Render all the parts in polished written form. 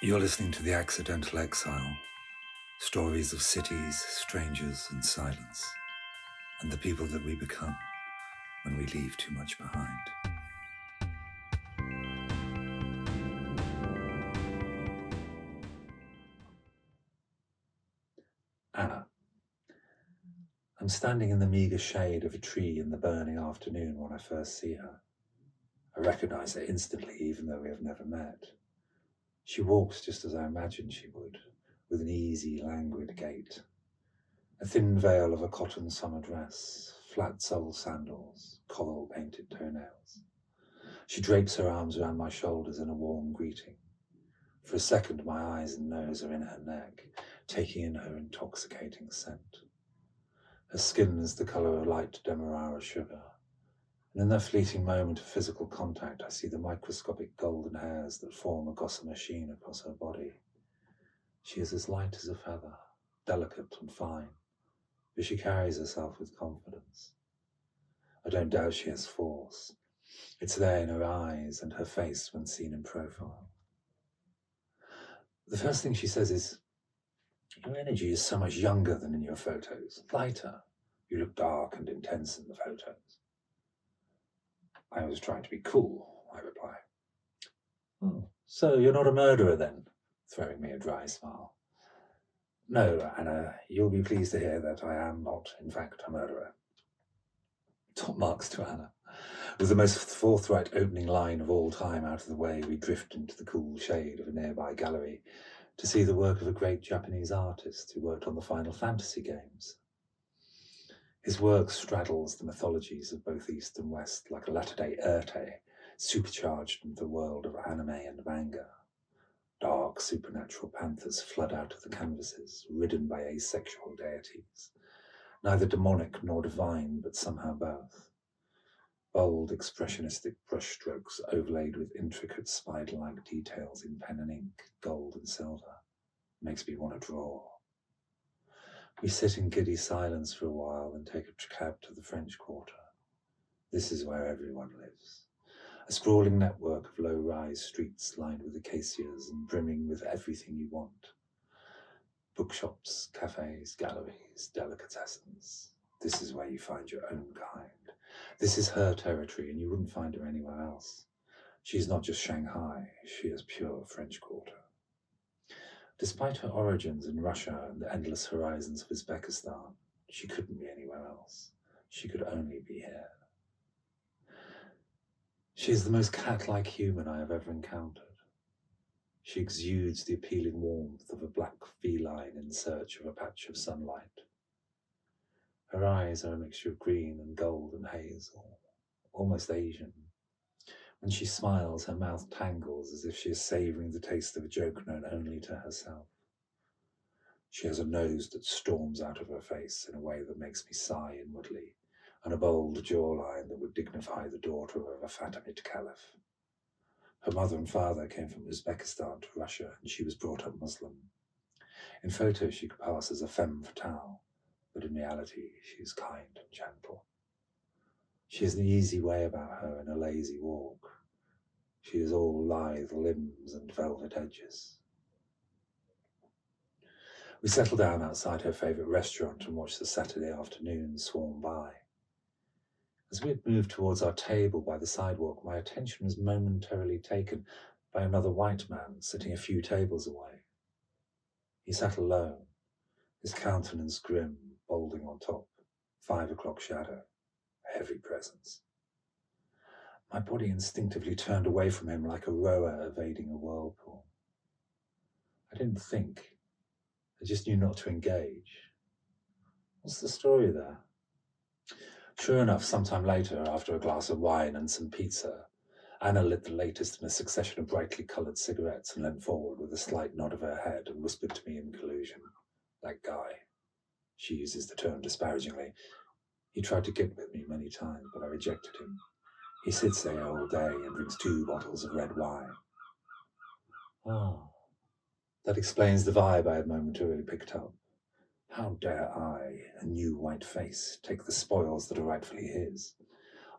You're listening to The Accidental Exile, stories of cities, strangers, and silence, and the people that we become when we leave too much behind. Anna. I'm standing in the meagre shade of a tree in the burning afternoon when I first see her. I recognize her instantly, even though we have never met. She walks just as I imagined she would, with an easy, languid gait. A thin veil of a cotton summer dress, flat-soled sandals, coral-painted toenails. She drapes her arms around my shoulders in a warm greeting. For a second, my eyes and nose are in her neck, taking in her intoxicating scent. Her skin is the colour of light demerara sugar, and in that fleeting moment of physical contact, I see the microscopic golden hairs that form a gossamer sheen across her body. She is as light as a feather, delicate and fine, but she carries herself with confidence. I don't doubt she has force. It's there in her eyes and her face when seen in profile. The first thing she says is, "Your energy is so much younger than in your photos, lighter. You look dark and intense in the photos." "I was trying to be cool," I reply. "Oh, so you're not a murderer then?" throwing me a dry smile. "No, Anna, you'll be pleased to hear that I am not, in fact, a murderer." Top marks to Anna. With the most forthright opening line of all time out of the way, we drift into the cool shade of a nearby gallery to see the work of a great Japanese artist who worked on the Final Fantasy games. His work straddles the mythologies of both East and West like a latter-day Erte, supercharged into the world of anime and manga. Dark supernatural panthers flood out of the canvases, ridden by asexual deities, neither demonic nor divine, but somehow both. Bold, expressionistic brushstrokes overlaid with intricate spider-like details in pen and ink, gold and silver. Makes me want to draw. We sit in giddy silence for a while and take a cab to the French Quarter. This is where everyone lives. A sprawling network of low-rise streets lined with acacias and brimming with everything you want. Bookshops, cafes, galleries, delicatessens. This is where you find your own kind. This is her territory, and you wouldn't find her anywhere else. She is not just Shanghai, she is pure French Quarter. Despite her origins in Russia and the endless horizons of Uzbekistan, she couldn't be anywhere else. She could only be here. She is the most cat-like human I have ever encountered. She exudes the appealing warmth of a black feline in search of a patch of sunlight. Her eyes are a mixture of green and gold and hazel, almost Asian. When she smiles, her mouth tangles as if she is savouring the taste of a joke known only to herself. She has a nose that storms out of her face in a way that makes me sigh inwardly, and a bold jawline that would dignify the daughter of a Fatimid caliph. Her mother and father came from Uzbekistan to Russia, and she was brought up Muslim. In photos, she could pass as a femme fatale, but in reality, she is kind and gentle. She has an easy way about her and a lazy walk. She is all lithe limbs and velvet edges. We settle down outside her favourite restaurant and watch the Saturday afternoon swarm by. As we had moved towards our table by the sidewalk, my attention was momentarily taken by another white man sitting a few tables away. He sat alone, his countenance grim, balding on top, 5 o'clock shadow, a heavy presence. My body instinctively turned away from him like a rower evading a whirlpool. I didn't think. I just knew not to engage. What's the story there? Sure enough, sometime later, after a glass of wine and some pizza, Anna lit the latest in a succession of brightly coloured cigarettes and leant forward with a slight nod of her head and whispered to me in collusion, "That guy." She uses the term disparagingly. He tried to get with me many times, but I rejected him. He sits there all day and drinks 2 bottles of red wine. Ah, that explains the vibe I had momentarily picked up. How dare I, a new white face, take the spoils that are rightfully his?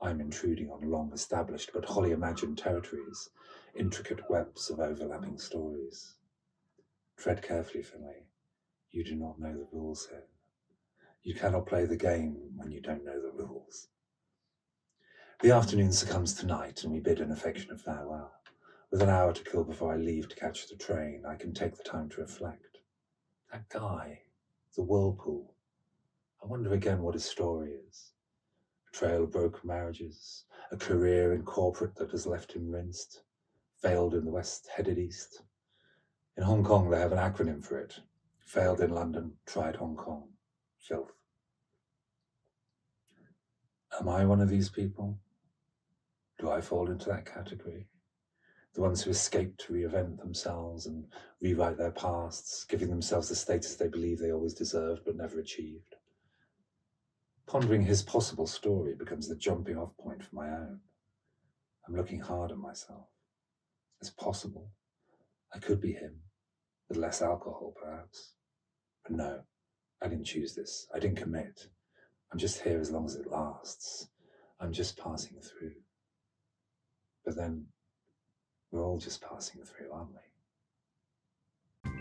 I'm intruding on long-established but wholly imagined territories, intricate webs of overlapping stories. Tread carefully, Finlay. You do not know the rules here. You cannot play the game when you don't know the rules. The afternoon succumbs to night, and we bid an affectionate farewell. With an hour to kill before I leave to catch the train, I can take the time to reflect. That guy, the whirlpool, I wonder again what his story is. A trail of broken marriages, a career in corporate that has left him rinsed, failed in the West, headed east. In Hong Kong, they have an acronym for it. Failed in London, tried Hong Kong. Filth. Am I one of these people? Do I fall into that category? The ones who escape to reinvent themselves and rewrite their pasts, giving themselves the status they believe they always deserved but never achieved. Pondering his possible story becomes the jumping off point for my own. I'm looking hard at myself. It's possible. I could be him, with less alcohol perhaps. But no, I didn't choose this. I didn't commit. I'm just here as long as it lasts. I'm just passing through. But then, we're all just passing through, aren't we?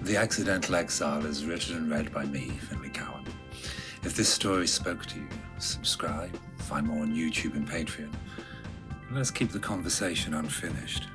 The Accidental Exile is written and read by me, Finlay Cowan. If this story spoke to you, subscribe, find more on YouTube and Patreon, and let's keep the conversation unfinished.